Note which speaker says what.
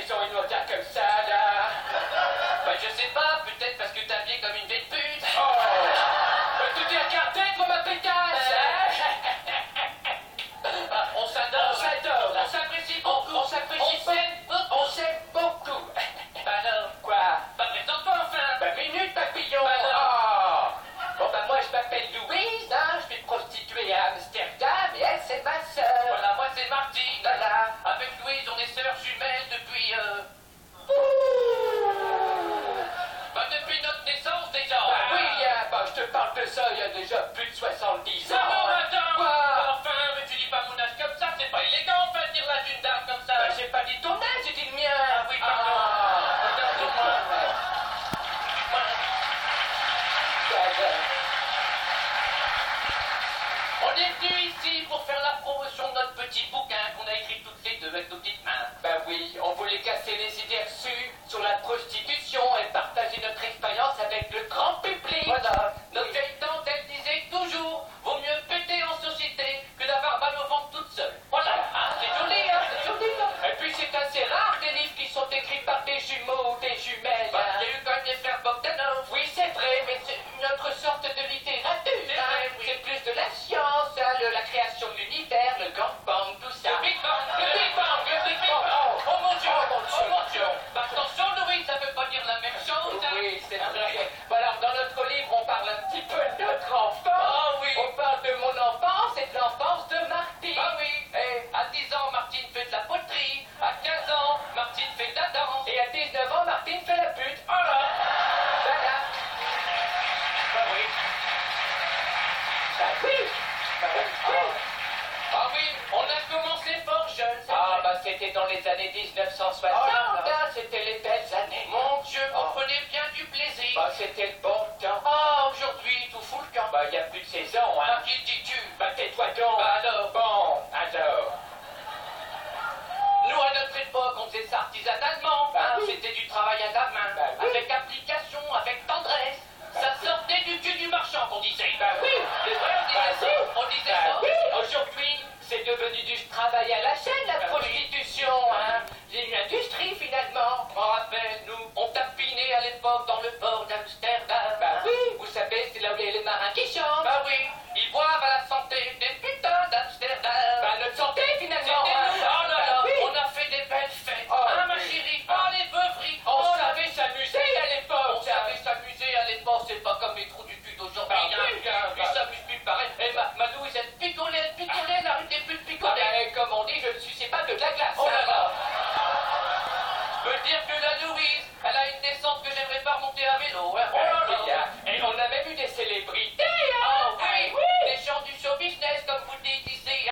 Speaker 1: maison et nous regarde comme ça, là? Bah, je sais pas, peut-être parce que t'es habillé comme une vieille pute. Oh! Bah, tu t'es regardé pour ma pétasse, bah, on s'adore. On s'adore. On s'apprécie beaucoup. On s'apprécie. On s'aime beaucoup. Bah alors? Quoi? Bah, présente-toi enfin. Bah, minute, papillon. Bah, oh! Bon, bah, moi, je m'appelle Louise, hein, je suis prostituée à Amsterdam, et elle, c'est ma sœur. Voilà, moi, c'est Martine. Voilà. Avec Louise, on est sœurs jumelles depuis, bah, depuis notre naissance, déjà. Bah, oui, bah, je te parle de ça il y a déjà plus de 70 ans. Non, attends. Quoi? Enfin, mais tu dis pas mon âge comme ça, c'est pas élégant, enfin, de dire l'âge d'une dame comme ça. Bah, j'ai pas dit ton âge, j'ai dit le mien. Ah oui, pardon. Pardon-moi. On est venu ici pour faire la promotion de notre petit bouquin qu'on a écrit toutes les deux avec nos petites mains. Bah oui, on voulait casser les idées reçues sur la prostitution et partager notre expérience avec le grand public. Voilà. Notre vieille tante, elle disait toujours, vaut mieux péter en société que d'avoir mal au ventre toute seule. Voilà, hein, c'est joli, hein, c'est joli, hein. Et puis c'est assez rare des livres qui sont écrits par des jumeaux ou des jumelles. Bah, il y a eu quand même des frères Bogdanov. Oui, c'est vrai, mais c'est une autre sorte de littérature. C'est vrai, oui. C'est plus de la science, hein, la création de l'univers, le gangbang, tout ça. Le Big Bang, le Big Bang, le Big Bang. Oh mon Dieu, oh mon Dieu. Bah, attention, Louis, ça veut pas dire la même chose. Hein. Oui, c'est vrai. Bah, alors, dans notre livre, on parle un petit peu de notre enfance. Ah oui. On parle de mon enfance et de l'enfance de Martine. Ah oui. Et à 10 ans, Martine fait de la poterie. À 15 ans, Martine fait de la danse. Et à 19 ans, Martine fait la pute. Oh là. Voilà. Bah oui. Bah oui. Bah oui. Ah oui, on a commencé fort jeune. Ah bah c'était dans les années 1960, c'était les belles années. Mon Dieu, vous prenez bien du plaisir. Bah c'était le bon temps. Ah, aujourd'hui, tout fout le camp. Bah il y a plus de saison, hein. Bah qui le dis-tu? Bah tais-toi donc. Bah alors, bon, alors. Nous, à notre époque, on faisait ça artisanalement. Bah, hein, c'était du travail à la main, bah, oui. Avec application, avec tendresse. Bah, ça sortait du cul du marchand qu'on disait. Bah oui, c'est vrai, on disait ça. On disait ça. Oui. Aujourd'hui, c'est devenu du travail à la chaîne, la prostitution, hein. C'est une industrie, finalement. On rappelle, nous, on tapinait à l'époque dans le port d'Amsterdam. Bah oui. Vous savez, c'est là où il y a les marins qui chantent. Bah oui. Ils boivent à la santé des putains d'Amsterdam. Bah notre santé, finalement. Oh là là, oui. On a fait des belles fêtes. Oh, hein, ma chérie. Oh, les beuveries. On savait s'amuser à l'époque. On savait s'amuser à l'époque. C'est pas comme les trous du cul d'aujourd'hui. Bah, ils s'amusent plus pareil. Et ma Louise, elle picolait, elle arrêtait plus de picoler. Ah, comme on dit, je ne suçais pas de la glace. Oh là là. Je veux dire que la Louise,